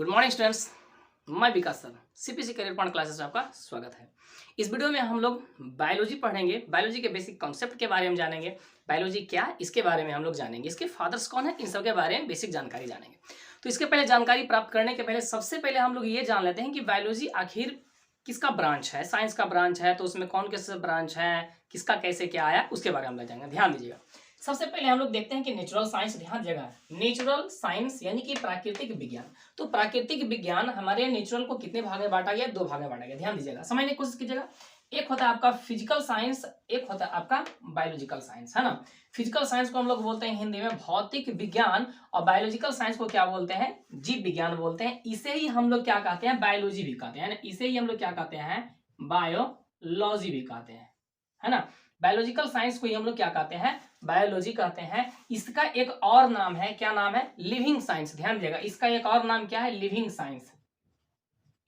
Good morning students, मैं Vikas sir CPC career point classes में आपका स्वागत है। इस वीडियो में हम लोग बायोलॉजी पढ़ेंगे, बायोलॉजी के बेसिक कॉन्सेप्ट के बारे में जानेंगे, बायोलॉजी क्या है इसके बारे में हम लोग जानेंगे, इसके फादर्स कौन है इन सब के बारे में बेसिक जानकारी जानेंगे। तो इसके पहले जानकारी प्राप्त करने के पहले सबसे पहले हम लोग ये जान लेते हैं कि बायोलॉजी आखिर किसका ब्रांच है। साइंस का ब्रांच है तो उसमें कौन कैसे ब्रांच है, किसका कैसे क्या आया उसके बारे में हम लोग जानेंगे। ध्यान दीजिएगा, सबसे पहले हम लोग देखते हैं कि नेचुरल साइंस। ध्यान दीजिएगा, नेचुरल साइंस यानी कि प्राकृतिक विज्ञान। तो प्राकृतिक विज्ञान हमारे नेचुरल को कितने भाग में बांटा गया? दो भाग में बांटा गया। ध्यान दीजिएगा, समझने की कोशिश कीजिएगा। एक होता है आपका फिजिकल साइंस, एक होता है आपका बायोलॉजिकल साइंस, है ना। फिजिकल साइंस को हम लोग बोलते हैं हिंदी में भौतिक विज्ञान, और बायोलॉजिकल साइंस को क्या बोलते हैं? जीव विज्ञान बोलते हैं। इसे ही हम लोग क्या कहते हैं? बायोलॉजी भी कहते हैं। इसे ही हम लोग क्या कहते हैं? बायोलॉजी भी कहते हैं, है ना। बायोलॉजिकल साइंस को ही हम लोग क्या कहते हैं? बायोलॉजी कहते हैं। इसका एक और नाम है, क्या नाम है? Living science. ध्यान दीजिएगा, इसका एक और नाम क्या है? Living science.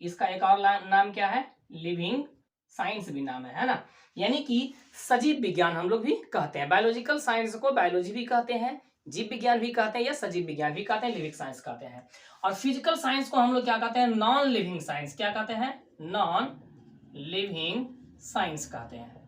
इसका एक और नाम क्या है? लिविंग साइंस भी नाम है ना। यानी कि सजीव विज्ञान हम लोग भी कहते हैं। बायोलॉजिकल साइंस को बायोलॉजी भी कहते हैं, जीव विज्ञान भी कहते हैं, या सजीव विज्ञान भी कहते हैं, लिविंग साइंस कहते हैं। और फिजिकल साइंस को हम लोग क्या कहते हैं? Non living science. क्या कहते हैं? नॉन लिविंग साइंस कहते हैं।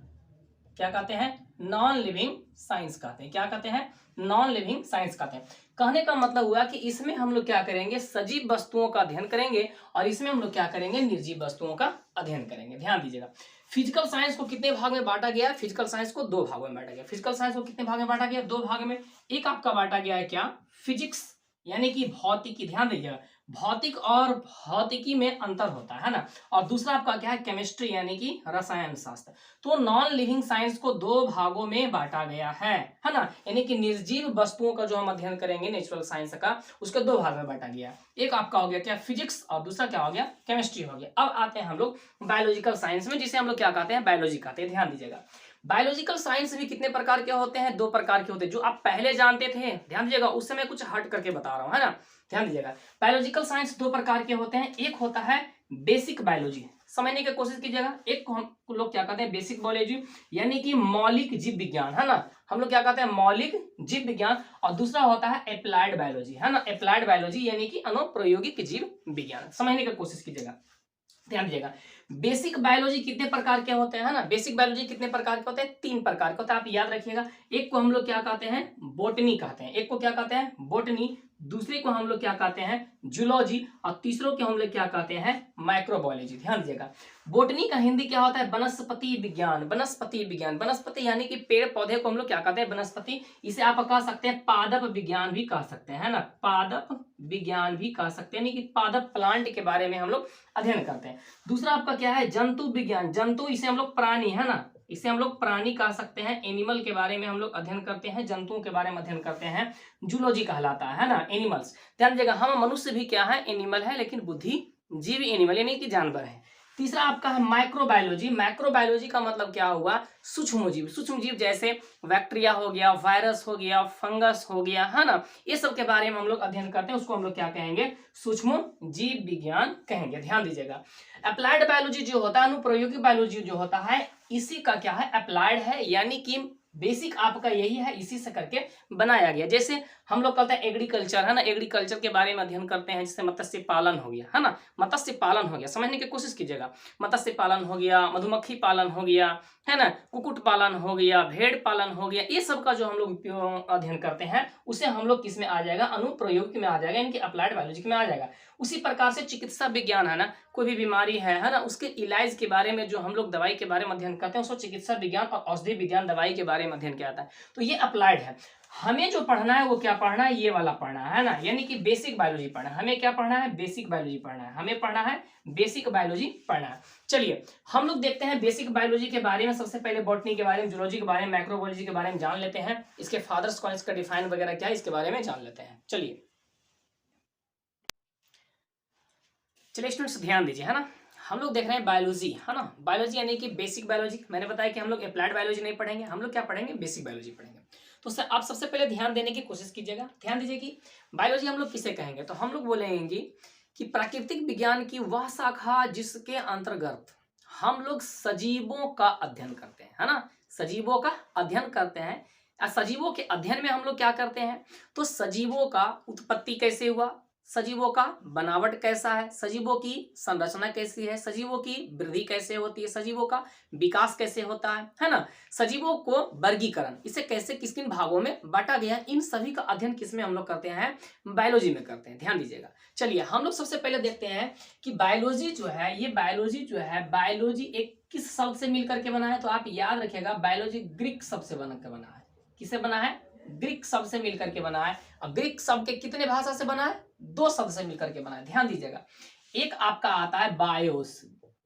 क्या कहते हैं? नॉन लिविंग साइंस कहते हैं। क्या कहते हैं? नॉन लिविंग साइंस कहते हैं। कहने का मतलब हुआ कि इसमें हम लोग क्या करेंगे? सजीव वस्तुओं का अध्ययन करेंगे, और इसमें हम लोग क्या करेंगे? निर्जीव वस्तुओं का अध्ययन करेंगे। ध्यान दीजिएगा, फिजिकल साइंस को कितने भाग में बांटा गया? फिजिकल साइंस को दो भागों में बांटा गया। फिजिकल साइंस को कितने भाग में बांटा गया? दो भाग में। एक आपका बांटा गया है क्या? फिजिक्स यानी कि भौतिकी। ध्यान दीजिएगा, भौतिक और भौतिकी में अंतर होता है ना। और दूसरा आपका क्या है? केमिस्ट्री यानी कि रसायन शास्त्र। तो नॉन लिविंग साइंस को दो भागों में बांटा गया है ना। यानी कि निर्जीव वस्तुओं का जो हम अध्ययन करेंगे नेचुरल साइंस का, उसको दो भाग में बांटा गया। एक आपका हो गया क्या? फिजिक्स, और दूसरा क्या हो गया? केमिस्ट्री हो गया। अब आते हैं हम लोग बायोलॉजिकल साइंस में, जिसे हम लोग क्या कहते हैं? बायोलॉजी कहते हैं। ध्यान दीजिएगा, बायोलॉजिकल साइंस भी कितने प्रकार के होते हैं? दो प्रकार के होते हैं। जो आप पहले जानते थे, ध्यान दीजिएगा, उस समय कुछ हट करके बता रहा हूं, है ना। ध्यान दीजिएगा, बायोलॉजिकल साइंस दो प्रकार के होते हैं। एक होता है बेसिक बायोलॉजी, समझने की कोशिश कीजिएगा। एक को हम लोग क्या कहते हैं? बेसिक बायोलॉजी, यानी कि मौलिक जीव विज्ञान, है ना। हम लोग क्या कहते हैं? मौलिक जीव विज्ञान। और दूसरा होता है अप्लाइड बायोलॉजी, है ना। अप्लाइड बायोलॉजी यानी कि अनुप्रयोगिक जीव विज्ञान। समझने की कोशिश कीजिएगा। ध्यान दीजिएगा, बेसिक बायोलॉजी कितने प्रकार के होते हैं, है ना। बेसिक बायोलॉजी कितने प्रकार के होते हैं? तीन प्रकार के होते हैं, आप याद रखिएगा। एक को हम लोग क्या कहते हैं? बोटनी कहते हैं। एक को क्या कहते हैं? बोटनी। दूसरे को हम लोग क्या कहते हैं? जूलॉजी। और तीसरों को हम लोग क्या कहते हैं? माइक्रोबायोलॉजी। ध्यान दीजिएगा, बोटनी का हिंदी क्या होता है? वनस्पति विज्ञान। वनस्पति विज्ञान, वनस्पति यानी कि पेड़ पौधे को हम लोग क्या कहते हैं? वनस्पति। इसे आप कह सकते हैं पादप विज्ञान भी कह सकते हैं, है ना। पादप विज्ञान भी कह सकते हैं, यानी कि पादप प्लांट के बारे में हम लोग अध्ययन करते हैं। दूसरा आपका क्या है? जंतु विज्ञान। जंतु, इसे हम लोग प्राणी, है ना, इसे हम लोग प्राणी कह सकते हैं। एनिमल के बारे में हम लोग अध्ययन करते हैं, जंतुओं के बारे में अध्ययन करते हैं, जूलॉजी कहलाता है ना, एनिमल्स। ध्यान दीजिएगा, हम मनुष्य भी क्या है? एनिमल है, लेकिन बुद्धि जीवी एनिमल यानी कि जानवर है। तीसरा आपका है माइक्रोबायोलॉजी। माइक्रोबायोलॉजी का मतलब क्या हुआ? सूक्ष्म जीव। सूक्ष्म जीव जैसे बैक्टीरिया हो गया, वायरस हो गया, फंगस हो गया, है ना। ये सब के बारे में हम लोग अध्ययन करते हैं, उसको हम लोग क्या कहेंगे? सूक्ष्म जीव विज्ञान कहेंगे। ध्यान दीजिएगा, अप्लाइड बायोलॉजी जो होता है, अनुप्रयोगिक बायोलॉजी जो होता है, इसी का क्या है? अप्लाइड है, यानी कि बेसिक आपका यही है, इसी से करके बनाया गया। जैसे हम लोग कहते हैं एग्रीकल्चर, है ना, एग्रीकल्चर के बारे में अध्ययन करते हैं। जैसे मत्स्य पालन हो गया, है ना, मत्स्य पालन हो गया, समझने की कोशिश कीजिएगा। मत्स्य पालन हो गया, मधुमक्खी पालन हो गया, है ना, कुक्कुट पालन हो गया, भेड़ पालन हो गया। ये सब का जो हम लोग अध्ययन करते हैं, उसे हम लोग किस में आ जाएगा? अनुप्रयोगिक में आ जाएगा, इनके अप्लाइड बायोलॉजी में आ जाएगा। उसी प्रकार से चिकित्सा विज्ञान, है ना, कोई भी बीमारी है ना, उसके इलाज के बारे में जो हम लोग दवाई के बारे में अध्ययन करते हैं, उसको चिकित्सा विज्ञान और औषधि विज्ञान दवाई के बारे में अध्ययन किया जाता है। तो ये अप्लाइड है। हमें जो पढ़ना है वो क्या पढ़ना है? ये वाला पढ़ना है ना, यानी कि बेसिक बायोलॉजी पढ़ना है। हमें क्या पढ़ना है? बेसिक बायोलॉजी पढ़ना है। हमें पढ़ना है बेसिक बायोलॉजी पढ़ना है। चलिए हम लोग देखते हैं बेसिक बायोलॉजी के बारे में। सबसे पहले बॉटनी के बारे में, जूलॉजी के बारे में, माइक्रोबायोलॉजी के बारे में जान लेते हैं। इसके फादर्स कौन, इसका डिफाइन वगैरह क्या है, इसके बारे में जान लेते हैं। चलिए स्टूडेंट्स ध्यान दीजिए, है ना। हम लोग देख रहे हैं बायोलॉजी, है ना। बायोलॉजी यानी कि बेसिक बायोलॉजी। मैंने बताया कि हम लोग अप्लाइड बायोलॉजी नहीं पढ़ेंगे, हम लोग क्या पढ़ेंगे? बेसिक बायोलॉजी पढ़ेंगे। तो सर आप सबसे पहले ध्यान देने की कोशिश कीजिएगा। ध्यान दीजिए कि बायोलॉजी हम लोग किसे कहेंगे? तो हम लोग बोलेंगे कि प्राकृतिक विज्ञान की वह शाखा जिसके अंतर्गत हम लोग सजीवों का अध्ययन करते हैं, है ना। सजीवों का अध्ययन करते हैं। सजीवों के अध्ययन में हम लोग क्या करते हैं? तो सजीवों का उत्पत्ति कैसे हुआ, सजीवों का बनावट कैसा है, सजीवों की संरचना कैसी है, सजीवों की वृद्धि कैसे होती है, सजीवों का विकास कैसे होता है ना, सजीवों को वर्गीकरण, इसे कैसे किस किन भागों में बांटा गया है, इन सभी का अध्ययन किसमें हम लोग करते हैं, बायोलॉजी में करते हैं। ध्यान दीजिएगा। चलिए हम लोग सबसे पहले देखते हैं कि बायोलॉजी जो है, ये बायोलॉजी जो है, बायोलॉजी एक किस शब्द से मिलकर के बना है। तो आप याद रखिएगा, बायोलॉजी ग्रीक शब्द से बनकर बना है। किससे बना है, ग्रीक शब्द से मिलकर के बना है। और ग्रीक शब्द के कितने भाषा से बना है, दो शब्द से मिलकर के बना है। ध्यान दीजिएगा, एक आपका आता है बायोस,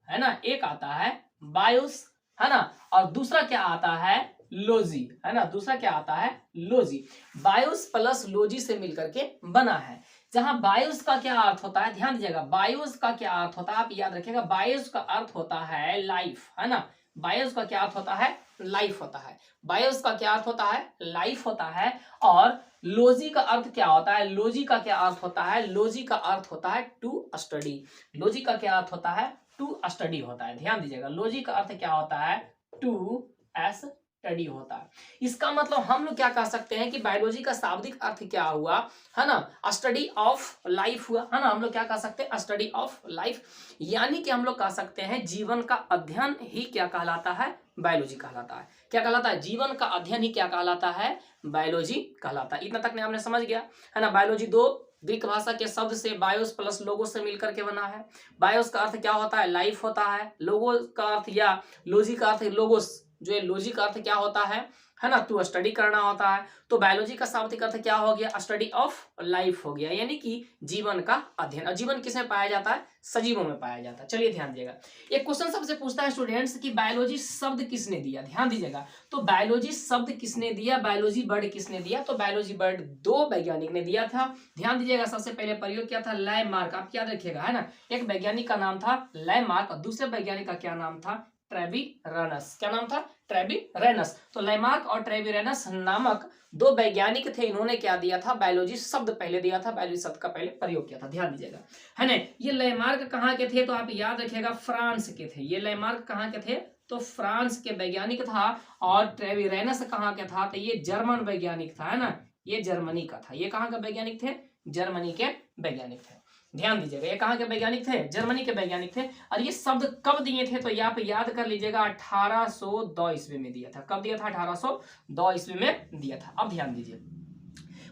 है ना, एक आता है बायोस, है ना, और दूसरा क्या आता है, लोजी, है ना, दूसरा क्या आता है, लोजी। बायोस प्लस लोजी से मिलकर के बना है। जहां बायोस का क्या अर्थ होता है, ध्यान दीजिएगा, बायोस का क्या अर्थ होता है, आप याद रखिएगा, बायोस का अर्थ होता है लाइफ, है ना, बायोस का क्या अर्थ होता है, लाइफ होता है। बायोस का क्या अर्थ होता है, लाइफ होता है। और लोजी का अर्थ क्या होता है, लोजी का क्या अर्थ होता है, लोजी का अर्थ होता है टू स्टडी। लोजी का क्या अर्थ होता है, टू स्टडी होता है। ध्यान दीजिएगा, लोजी का अर्थ क्या होता है, टू स्टडी होता है। इसका मतलब हम लोग क्या कह सकते हैं कि बायोलॉजी का शाब्दिक अर्थ क्या हुआ, है ना, स्टडी ऑफ लाइफ हुआ, है ना। हम लोग क्या कह सकते हैं, स्टडी ऑफ लाइफ, यानी कि हम लोग कह सकते हैं जीवन का अध्ययन ही क्या कहलाता है, बायोलॉजी कहलाता है। क्या कहलाता है, जीवन का अध्ययन ही क्या कहलाता है, बायोलॉजी कहलाता है। इतना तक ने आपने समझ गया, है ना। बायोलॉजी दो ग्रीक भाषा के शब्द से बायोस प्लस लोगोस से मिलकर के बना है। बायोस का अर्थ क्या होता है, लाइफ होता है। लोगोस का अर्थ या लोजी का अर्थ, लोगोस जो है, लोजी का अर्थ क्या होता है ना, टू स्टडी करना होता है। तो बायोलॉजी का शाब्दिक अर्थ क्या हो गया, स्टडी ऑफ लाइफ हो गया, यानी कि जीवन का अध्ययन। और जीवन किसमें पाया जाता है, सजीवों में पाया जाता है। चलिए ध्यान दीजिएगा, एक क्वेश्चन सबसे पूछता है स्टूडेंट्स कि बायोलॉजी शब्द किसने दिया। ध्यान दीजिएगा, तो बायोलॉजी शब्द किसने दिया, बायोलॉजी वर्ड किसने दिया। तो बायोलॉजी वर्ड दो वैज्ञानिक ने दिया था। ध्यान दीजिएगा, सबसे पहले प्रयोग किया था लैमार्क, आप याद रखिएगा, है ना। एक वैज्ञानिक का नाम था लैमार्क और दूसरे वैज्ञानिक का क्या नाम था, ट्रेविरनस। क्या नाम था, ट्रेविरनस। तो लैमार्क और ट्रेविरनस नामक दो वैज्ञानिक थे। इन्होंने क्या दिया था, बायोलॉजी शब्द पहले दिया था, बायोलॉजी शब्द का पहले प्रयोग किया था। ध्यान दीजिएगा, है ना। ये लैमार्क कहाँ के थे, तो आप याद रखिएगा फ्रांस के थे। ये लैमार्क कहाँ के थे, तो फ्रांस के वैज्ञानिक था। और ट्रेविरनस कहाँ के था, तो ये जर्मन वैज्ञानिक था, है ना, ये जर्मनी का था। ये कहाँ के वैज्ञानिक थे, जर्मनी के वैज्ञानिक थे। ध्यान दीजिएगा, ये कहाँ के वैज्ञानिक थे, जर्मनी के वैज्ञानिक थे। और ये शब्द कब दिए थे, तो यहाँ पे याद कर लीजिएगा, 1802 ईस्वी में दिया था। कब दिया था, 1802 ईस्वी में दिया था। अब ध्यान दीजिए,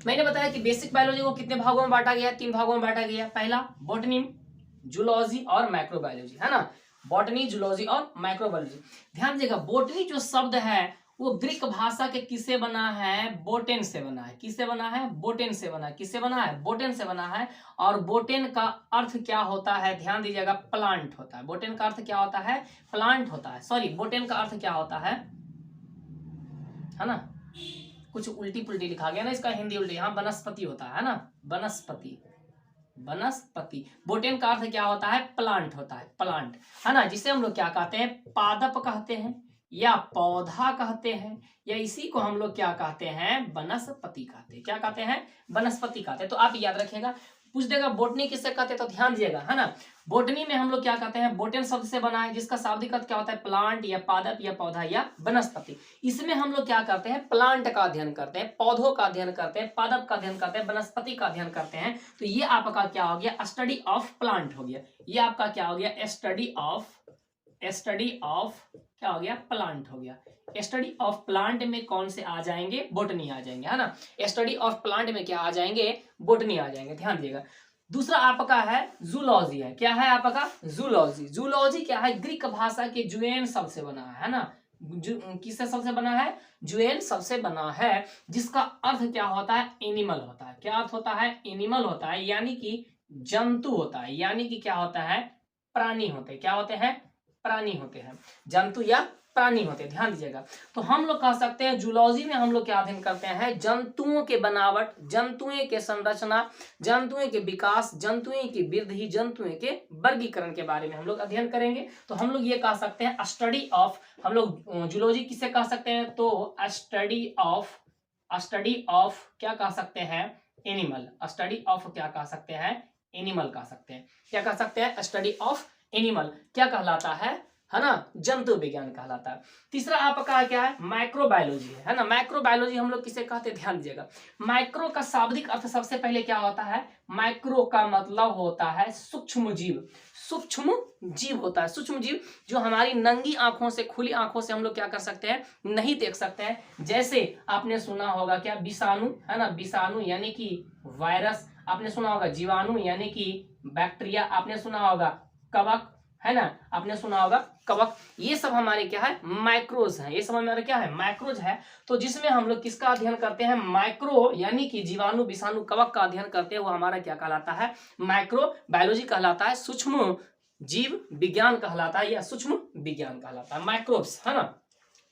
मैंने बताया कि बेसिक बायोलॉजी को कितने भागों में बांटा गया, तीन भागों में बांटा गया। पहला बॉटनी, जूलॉजी और माइक्रोबायोलॉजी, है ना, बॉटनी, जूलॉजी और माइक्रोबायोलॉजी। ध्यान दीजिएगा, बॉटनी जो शब्द है वो ग्रीक भाषा के किससे बना है, बोटेन से बना है। किससे बना है, बोटेन से बना है। किससे बना है, बोटेन से बना है। और बोटेन का अर्थ क्या होता है, ध्यान दीजिएगा, प्लांट होता है। बोटेन का अर्थ क्या होता है, प्लांट होता है। सॉरी, बोटेन का अर्थ क्या होता है ना, कुछ उल्टी पुल्टी लिखा गया ना, इसका हिंदी उल्टी, यहाँ वनस्पति होता है ना, वनस्पति, वनस्पति। बोटेन का अर्थ क्या होता है, प्लांट होता है, प्लांट, है ना, जिसे हम लोग क्या कहते हैं, पादप कहते हैं, या पौधा कहते हैं, या इसी को हम लोग क्या कहते हैं, वनस्पति कहते हैं। क्या कहते हैं, वनस्पति कहते हैं। तो आप याद रखिएगा, पूछ देगा बोटनी किससे कहते हैं, तो ध्यान दीजिएगा, है ना। बोटनी में हम लोग क्या कहते हैं, बोटेन शब्द से बना है, जिसका शाब्दिक अर्थ क्या होता है, प्लांट या पादप या पौधा या वनस्पति। इसमें हम लोग क्या करते हैं, प्लांट का अध्ययन करते हैं, पौधों का अध्ययन करते हैं, पादप का अध्ययन करते हैं, वनस्पति का अध्ययन करते हैं। तो ये आपका क्या हो गया, स्टडी ऑफ प्लांट हो गया। ये आपका क्या हो गया, स्टडी ऑफ क्या हो गया, प्लांट हो गया। स्टडी ऑफ प्लांट में कौन से आ जाएंगे, बोटनी आ जाएंगे, है ना। स्टडी ऑफ प्लांट में क्या आ जाएंगे, बोटनी आ जाएंगे। ध्यान दिएगा, दूसरा आपका है जूलॉजी है। क्या है आपका, जूलॉजी। जूलॉजी क्या है, ग्रीक भाषा के जुएन शब्द से बना है ना। किससे शब्द से बना है, जुएन शब्द से बना है, जिसका अर्थ क्या होता है, एनिमल होता है। क्या अर्थ होता है, एनिमल होता है, यानी कि जंतु होता है, यानी कि क्या होता है, प्राणी होते हैं। क्या होते हैं, प्राणी होते हैं, जंतु या प्राणी होते हैं। ध्यान दीजिएगा, तो हम लोग कह सकते हैं जूलॉजी में हम लोग क्या अध्ययन करते हैं, जंतुओं के बनावट, जंतुओं के संरचना, जंतुओं के विकास, जंतुओं की वृद्धि, जंतुओं के वर्गीकरण के बारे में हम लोग अध्ययन करेंगे। तो हम लोग ये कह सकते हैं स्टडी ऑफ, हम लोग जूलॉजी किसे कह सकते हैं, तो स्टडी ऑफ क्या कह सकते हैं, एनिमल। स्टडी ऑफ क्या कह सकते हैं, एनिमल कह सकते हैं। क्या कह सकते हैं, स्टडी ऑफ एनिमल क्या कहलाता है, है ना, जंतु विज्ञान कहलाता है। तीसरा आपका क्या है, माइक्रोबायोलॉजी है ना। माइक्रोबायोलॉजी हम लोग किसे कहते हैं, ध्यान दीजिएगा। माइक्रो का शाब्दिक अर्थ सबसे पहले क्या होता है, माइक्रो का मतलब होता है सूक्ष्म जीव। सूक्ष्म जीव होता है, सूक्ष्म जीव जो हमारी नंगी आंखों से, खुली आंखों से हम लोग क्या कर सकते हैं, नहीं देख सकते हैं। जैसे आपने सुना होगा क्या, विषाणु है ना, विषाणु यानी कि वायरस, आपने सुना होगा जीवाणु यानी कि बैक्टीरिया, आपने सुना होगा कवक है ना, आपने सुना होगा कवक। ये सब हमारे क्या है, माइक्रोज है। ये सब हमारे क्या है, माइक्रोज है। तो जिसमें हम लोग किसका अध्ययन करते हैं, माइक्रो यानी कि जीवाणु विषाणु कवक का अध्ययन करते हैं, वो हमारा क्या कहलाता है, माइक्रो बायोलॉजी कहलाता है, सूक्ष्म जीव विज्ञान कहलाता है या सूक्ष्म विज्ञान कहलाता है, माइक्रोब्स है ना।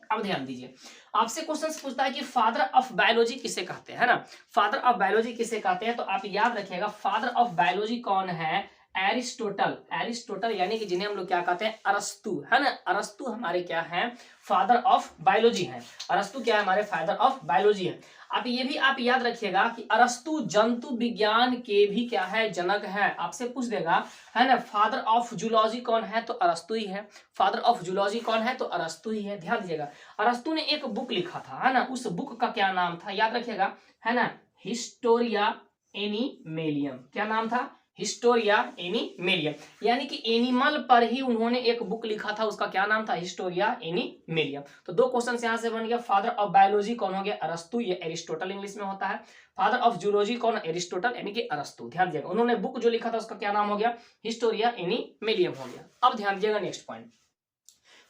अब ध्यान दीजिए, आपसे क्वेश्चन पूछता है कि फादर ऑफ बायोलॉजी किसे कहते हैं, है ना। फादर ऑफ बायोलॉजी किसे कहते हैं, तो आप याद रखिएगा फादर ऑफ बायोलॉजी कौन है, एरिस्टोटल। एरिस्टोटल यानी कि जिन्हें हम लोग क्या कहते हैं, अरस्तु है ना। अरस्तु हमारे क्या है, फादर ऑफ बायोलॉजी है। अरस्तु क्या है, हमारे फादर ऑफ बायोलॉजी है। आप ये भी आप याद रखिएगा कि अरस्तु जंतु विज्ञान के भी क्या है, जनक है। आपसे पूछ देगा है ना, फादर ऑफ जूलॉजी कौन है, तो अरस्तु ही है। फादर ऑफ जूलॉजी कौन है, तो अरस्तु ही है। ध्यान दीजिएगा, अरस्तु ने एक बुक लिखा था है ना, उस बुक का क्या नाम था, याद रखिएगा है ना, हिस्टोरिया एनिमेलियम। क्या नाम था, हिस्टोरिया एनिमेलियम, यानी कि एनिमल पर ही उन्होंने एक बुक लिखा था, उसका क्या नाम था, हिस्टोरिया एनिमेलियम। तो दो क्वेश्चन यहां से बन गया। फादर ऑफ बायोलॉजी कौन हो गया, अरस्तु, ये एरिस्टोटल इंग्लिश में होता है। फादर ऑफ जूलॉजी कौन, एरिस्टोटल यानी कि अरस्तु। ध्यान दीजिएगा, उन्होंने बुक जो लिखा था उसका क्या नाम हो गया, हिस्टोरिया एनिमेलियम हो गया। अब ध्यान दीजिएगा next point,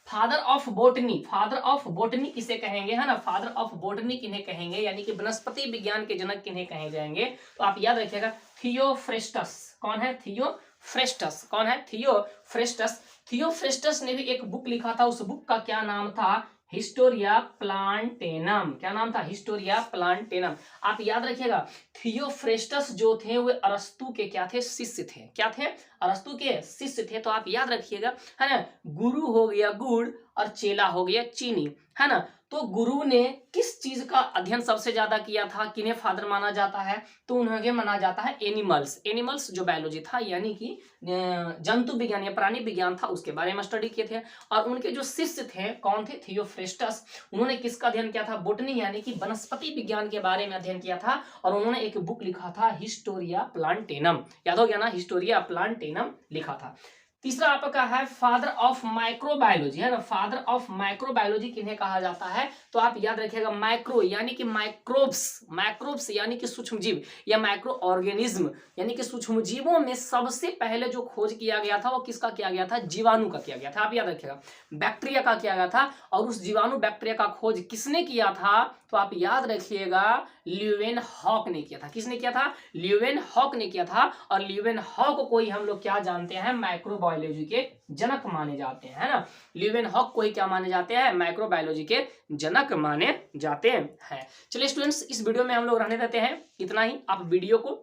father of botany. Father of botany किसे कहेंगे, है ना, फादर ऑफ बोटनी किन्हें कहेंगे, यानी कि वनस्पति विज्ञान के जनक किन्हें कहे जाएंगे, तो आप याद रखिएगा थियोफ्रेस्टस। कौन है, थियोफ्रेस्टस। कौन है, थियोफ्रेस्टस। थियोफ्रेस्टस ने भी एक बुक लिखा था, उस बुक का क्या नाम था, हिस्टोरिया प्लांटेनम। क्या नाम था, हिस्टोरिया प्लांटेनम। आप याद रखिएगा, थियोफ्रेस्टस जो थे वे अरस्तु के क्या थे, शिष्य थे। क्या थे, अरस्तु के शिष्य थे। तो आप याद रखिएगा है ना, गुरु हो गया गुड़ और चेला हो गया चीनी, है ना। तो गुरु ने किस चीज का अध्ययन सबसे ज्यादा किया था, किन्हें फादर माना जाता है, तो उन्हें माना जाता है एनिमल्स। एनिमल्स जो बायोलॉजी था यानी कि जंतु विज्ञान या प्राणी विज्ञान था, उसके बारे में स्टडी किए थे। और उनके जो शिष्य थे कौन थे, थियोफ्रेस्टस। उन्होंने किसका अध्ययन किया था, बोटनी यानी कि वनस्पति विज्ञान के बारे में अध्ययन किया था। और उन्होंने एक बुक लिखा था हिस्टोरिया प्लांटेनम। याद हो गया ना, हिस्टोरिया प्लांटेनम लिखा था। तीसरा आपका है फादर ऑफ माइक्रोबायोलॉजी, है ना। फादर ऑफ माइक्रोबायोलॉजी किन्हें कहा जाता है, तो आप याद रखिएगा माइक्रो यानी कि माइक्रोब्स। माइक्रोब्स यानी कि सूक्ष्म जीव या माइक्रो ऑर्गेनिज्म यानी कि सूक्ष्म जीवों में सबसे पहले जो खोज किया गया था वो किसका किया गया था, जीवाणु का किया गया था। आप याद रखिएगा बैक्टीरिया का किया गया था। और उस जीवाणु बैक्टीरिया का खोज किसने किया था, तो आप याद रखिएगा ल्यूवेनहॉक ने किया था। किसने किया था, ल्यूवेनहॉक ने किया था। और ल्यूवेनहॉक को ही हम लोग क्या जानते हैं, माइक्रोबायोलॉजी के जनक माने जाते हैं, है ना। ल्यूवेनहॉक को ही क्या माने जाते हैं, माइक्रोबायोलॉजी के जनक माने जाते हैं। चलिए स्टूडेंट्स, इस वीडियो में हम लोग रहने देते हैं इतना ही। आप वीडियो को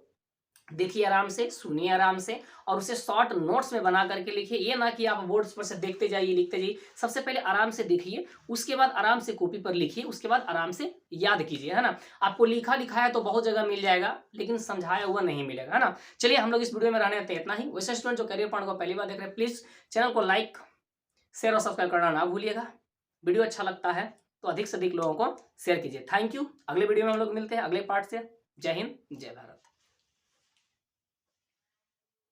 देखिए आराम से, सुनिए आराम से, और उसे शॉर्ट नोट्स में बना करके लिखिए। ये ना कि आप बोर्ड्स पर से देखते जाइए, लिखते जाइए। सबसे पहले आराम से देखिए, उसके बाद आराम से कॉपी पर लिखिए, उसके बाद आराम से याद कीजिए, है ना। आपको लिखा लिखाया तो बहुत जगह मिल जाएगा, लेकिन समझाया हुआ नहीं मिलेगा, है ना। चलिए हम लोग इस वीडियो में रहने देते हैं इतना ही। वैसे स्टूडेंट जो करियर पॉइंट को पहली बार देख रहे हैं, प्लीज चैनल को लाइक, शेयर और सब्सक्राइब करना ना भूलिएगा। वीडियो अच्छा लगता है तो अधिक से अधिक लोगों को शेयर कीजिए। Thank you. अगले वीडियो में हम लोग मिलते हैं अगले पार्ट से। जय हिंद, जय भारत।